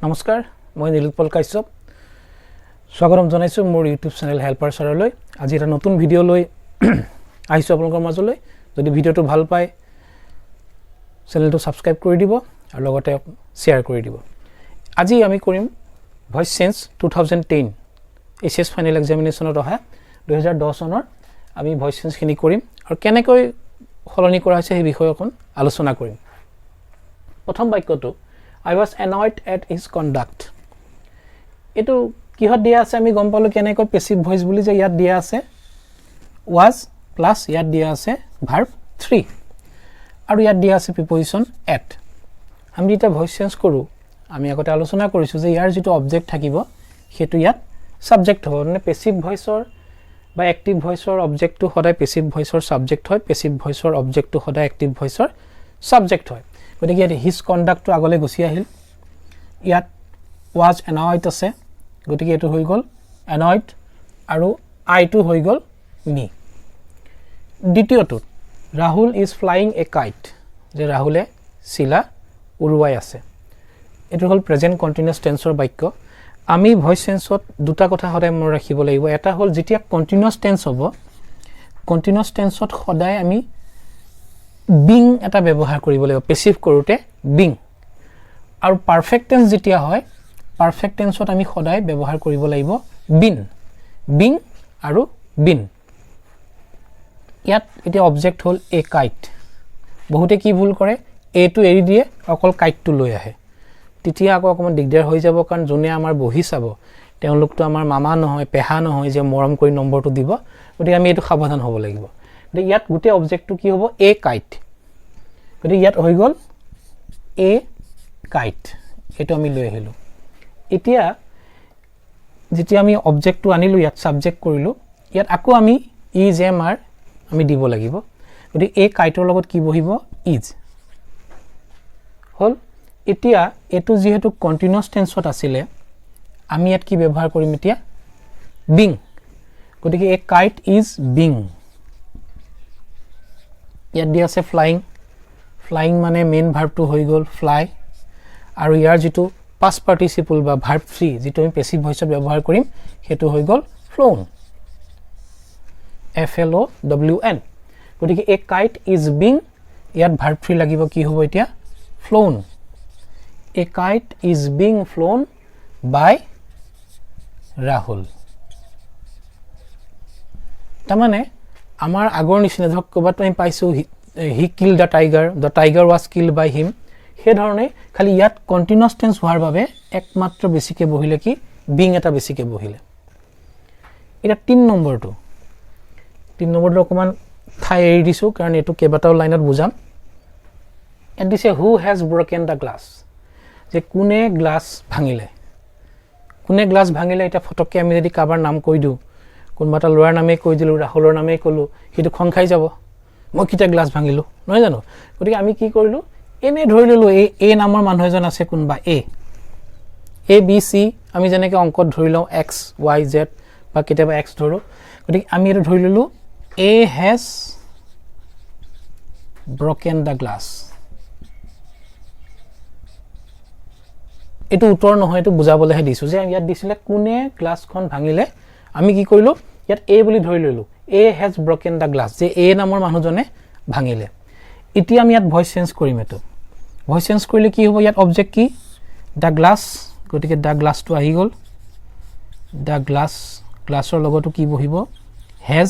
নমস্কাৰ মই নীলোৎপল কাশ্যপ স্বাগতম জনাইছো মোৰ ইউটিউব চেনেল হেল্পাৰ সৰলৈ আজি এটা নতুন ভিডিও লৈ আহিছো আপোনালোকৰ মাজলৈ যদি ভিডিওটো ভাল পায় চেনেলটো সাবস্ক্ৰাইব কৰি দিব আৰু লগতে শেয়াৰ কৰি দিব আজি আমি কৰিম ভয়েস চেঞ্জ 2010 এছএছ ফাইনেল এক্সামিনেশনত অহা 2010 চনৰ আমি ভয়েস চেঞ্জ খিনি কৰিম আৰু কেনেকৈ সলনি কৰা হৈছে এই বিষয়ে অকন আলোচনা কৰিম প্ৰথম বাক্যটো I was annoyed at his conduct. এটো কিহত দিয়া আছে আমি গম পালো কেনেকৈ পেসিভ ভয়েস বুলি যে ইয়াত দিয়া আছে was প্লাস ইয়াত দিয়া আছে verb 3 আৰু ইয়াত দিয়া আছে প্ৰিপজিশন at আমি এটা ভয়েস চেঞ্জ কৰো আমি আগতে আলোচনা কৰিছো যে ইয়াৰ যেটো অবজেক্ট থাকিব হেতু ইয়াত সাবজেক্ট হ'ব মানে পেসিভ ভয়েসৰ বা এক্টিভ ভয়েসৰ অবজেক্টটো সদায় পেসিভ ভয়েসৰ সাবজেক্ট হয় পেসিভ ভয়েসৰ অবজেক্টটো সদায় এক্টিভ ভয়েসৰ সাবজেক্ট হয় গতিকে হিজ কন্ডাক্টটো আগলৈ গুছি আহিল ইয়াত was annoyed আছে গতিকে এটো হৈ গল annoyed আৰু I টো হৈ গল me দ্বিতীয়টো Rahul is flying a kite যে ৰাহুলে চিলা উৰুৱাই আছে এটো হল প্ৰেজেন্ট কন্টিনিউয়াস টেন্সৰ বাক্য আমি ভয়েস চেঞ্জত দুটা কথা সদায় মনত ৰাখিব লাগিব এটা হল যেতিয়া কন্টিনিউয়াস টেন্স হ'ব কন্টিনিউয়াস টেন্সত সদায় আমি being এটা ব্যৱহাৰ কৰিব লাগিব পেসিভ কৰোতে being আৰু পাৰফেক্ট টেন্স যেতিয়া হয় পাৰফেক্ট টেন্সত আমি সদায় ব্যৱহাৰ কৰিব লাগিব been being আৰু been ইয়াত এতিয়া অবজেক্ট হল a kite বহুতে কি ভুল কৰে a টো এৰি দিয়ে অকল kite টো লৈ আহে তেতিয়া আকৌ অকমান দিগদাৰ হৈ যাব কাৰণ জোনে আমাৰ বহি চাব তেওঁলোকটো আমাৰ মামা নহয় পেহা নহয় যে মৰম কৰি নম্বৰটো দিব গতিকে আমি এটো সাৱধান হ'ব লাগিব ইয়াত গুটে অবজেক্টটো কি হ'ব a kite গতি ইয়াত হৈ গল a kite এটো আমি লৈ আহিলো এতিয়া যেতিয়া আমি অবজেক্টটো আনিলো ইয়াত সাবজেক্ট কৰিলো ইয়াত আকৌ আমি is am are আমি দিব লাগিব গতি a kiteৰ লগত কি বহিব is হল এতিয়া এটো যেহেতু কন্টিনিউয়াস টেন্সত আছিল আমি ইয়াত কি ব্যৱহাৰ কৰিম এতিয়া being গতিকে a kite is being ইয়াত দিয়া আছে flying মানে মেইন ভার্বটো হৈ গল fly আৰু ইয়াৰ যেটো past participle বা verb 3 যেটো আমি পেসিভ ভয়েসত ব্যৱহাৰ কৰিম হেতু হৈ গল flown f l o w n গতিকে a kite is being ইয়াত verb 3 লাগিব কি হ'ব এতিয়া flown a kite is being flown by Rahul তামানে আমাৰ আগৰ নিচিনা ধৰক কবাত আমি পাইছো he killed the tiger was killed by him হে ধৰণে খালি ইয়াত কন্টিনিউয়াস টেন্স হোৱাৰ বাবে একমাত্ৰ বেছিকে বহিলে কি being এটা বেছিকে বহিলে এটা 3 নম্বৰটো অকমান ঠাই এৰি দিছো কাৰণ এটো কেবাটাও লাইনত বুজাম এট দিছে who has broken the glass যে কোনে গ্লাস ভাঙিলে এটা ফটককে আমি যদি কাবাৰ নাম কৈ দিও কোনবাটা লৰাৰ নামে কৈ দিলো ৰাহুলৰ নামে কলো হেতু খন খাই যাব মই কিটা গ্লাস ভাঙিলো নহয় জানো গতিকে আমি কি কৰিলো এনে ধৰি ললো এ নামৰ মানুহ এজন আছে কোনবা এ বি সি আমি যেনেকৈ অংকত ধৰি লও x y z বা কিটাবা x ধৰো গতিকে আমি এটা ধৰি ললো a has broken the glass এটো উত্তৰ নহয় এটো বুজাবলৈহে দিছো যে ইয়াত দিছিলে কোনে গ্লাসখন ভাঙিলে আমি কি কৰিলো ইয়াত a বুলি ধৰি ললো a has broken the glass যে a নামৰ মানুহজনে ভাঙিলে এতিয়া আমি ইয়াত ভয়েস চেঞ্জ কৰিম এটো ভয়েস চেঞ্জ কৰিলে কি হ'ব ইয়াত অবজেক্ট কি the glass গতিকে the glass টো আহি গল the glassৰ লগতো কি বহিব has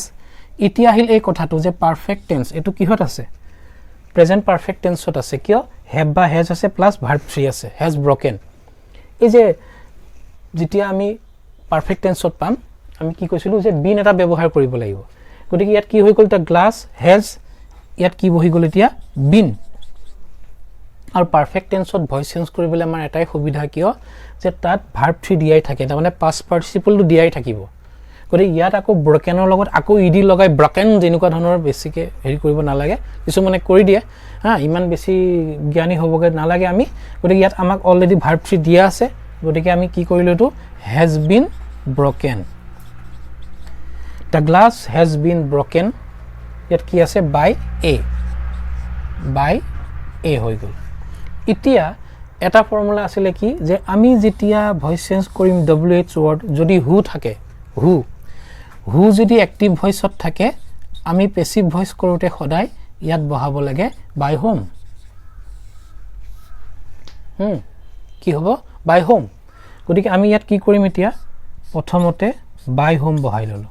এতিয়া আহিল এই কথাটো যে পাৰফেক্ট টেন্স এটো কিহত আছে প্ৰেজেন্ট পারফেক্ট টেন্সত আছে কিয় have বা has আছে প্লাস verb 3 আছে has broken এই যে যেতিয়া আমি পারফেক্ট টেন্সত পাম আমি কি কৈছিলো যে been এটা ব্যৱহাৰ কৰিব লাগিব গতিকে ইয়াত কি হৈ গল the glass has ইয়াত কি বহি গল এতিয়া been আৰু পাৰফেক্ট টেন্সত ভয়েস চেঞ্জ কৰিবলৈ আমাৰ এটাই সুবিধা কিয় যে তাত verb 3 দিয়াই থাকে তাৰ মানে past participle টো দিয়াই থাকিব গতিকে ইয়াত আকৌ ব্ৰকেনৰ লগত আকৌ ed লগাই ব্ৰকেন যেনেকুৱা ধৰণৰ বেছিকে হেৰি কৰিব নালাগে কিছু মানে কৰি দিয়ে ইমান বেছি জ্ঞানী হ'বগে নালাগে আমি গতিকে ইয়াত আমাক অলৰেডি verb 3 দিয়া আছে গতিকে আমি কি কৰিলো তো has been broken the glass has been broken ইয়াত কি আছে by a হৈ গল এতিয়া এটা ফৰ্মুলা আছিল কি যে আমি যেতিয়া ভয়েস চেঞ্জ কৰিম WH ৱৰ্ড যদি হু থাকে হু যদি এক্টিভ ভয়েসত থাকে আমি পেসিভ ভয়েস কৰোতে সদায় ইয়াত বহাব লাগে বাই হোম কি হ'ব বাই হোম গতিকে আমি ইয়াত কি কৰিম এতিয়া প্ৰথমতে বাই হোম বহাই ললো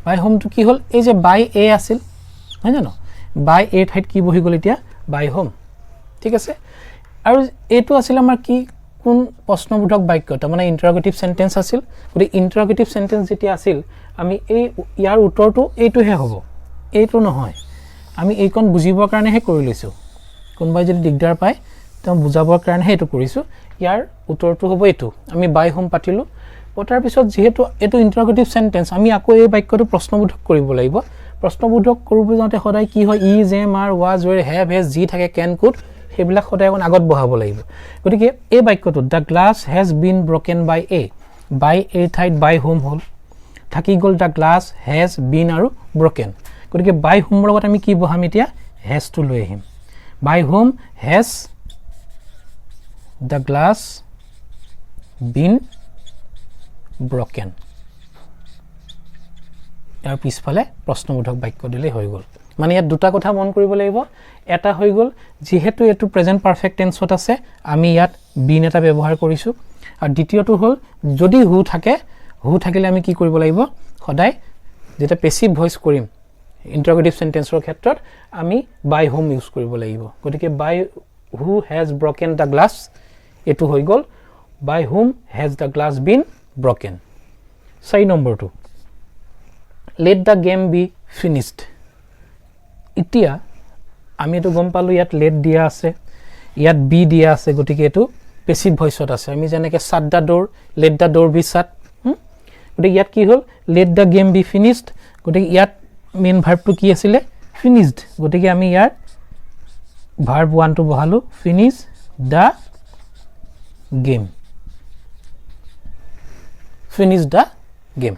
বাই হোম তো কি হল এই যে বাই এ আছিল হয় জানো বাই এ ঠাইত কি বহি গল এতিয়া বাই হোম ঠিক আছে আৰু এটো আছিল আমাৰ কি কোন প্ৰশ্নবোধক বাক্য তাৰ মানে ইন্টাৰোগেটিভ সেন্টেন্স আছিল গতিকে ইন্টাৰোগেটিভ সেন্টেন্স যেতিয়া আছিল আমি এই ইয়াৰ উত্তৰটো এইটোহে হ'ব এইটো নহয় আমি এইকন বুজিবৰ কাৰণে হে কৰি লৈছো কোনবাই যদি দিগদাৰ পায় তো বুজাবৰ কাৰণে হে এটো কৰিছো ইয়াৰ উত্তৰটো হ'ব এইটো আমি বাই হোম পাতিলো পটাৰ পিছত যেহেতু এটো ইন্টাৰোগেটিভ সেন্টেন্স আমি আকৌ এই বাক্যটো প্ৰশ্নবোধক কৰিব লাগিব প্ৰশ্নবোধক কৰিব যাওঁতে সদায় কি হয় is am are was were have has জি থাকে ক্যান কুড হেবিলাক সদায় এখন আগত বহাব লাগিব গতিকে এই বাক্যটো the glass has been broken by a ঠাইত বাই হোম হল থাকি গল দা গ্লাস হেজ বিন আৰু ব্ৰকেন গতিকে বাই হোম লগত আমি কি বহাম এতিয়া হেজ টু লৈ আহিম by whom has the glass been broken ইয়াৰ পিছফালে প্ৰশ্নবোধক বাক্য দিলে হৈ গল মানে ইয়াত দুটা কথা মন কৰিব লাগিব এটা হৈ গল যেহেতু এটো প্ৰেজেন্ট পাৰফেক্ট টেন্সত আছে আমি ইয়াত বিন এটা ব্যৱহাৰ কৰিছো আৰু দ্বিতীয়টো হল যদি হু থাকিলে আমি কি কৰিব লাগিব সদায় যেটা পেসিভ ভয়েস কৰিম ইন্টাৰোগেটিভ সেন্টেন্সৰ ক্ষেত্ৰত আমি বাই হোম ইউজ কৰিব লাগিব গতিকে বাই who has broken the glass এটো হৈ গল by whom has the glass been broken 6 number 2 let the game be finished ইতিয়া আমি এটো গম পালো ইয়াত let দিয়া আছে ইয়াত be দিয়া আছে গতিকে এটো পেসিভ ভয়েসত আছে আমি যেনেকে shut the door let the door be shut গতিকে ইয়াত কি হল let the game be finished গতিকে ইয়াত মেইন ভার্বটো কি আছিল finished গতিকে আমি ইয়াত verb 1 to বহালো finish the game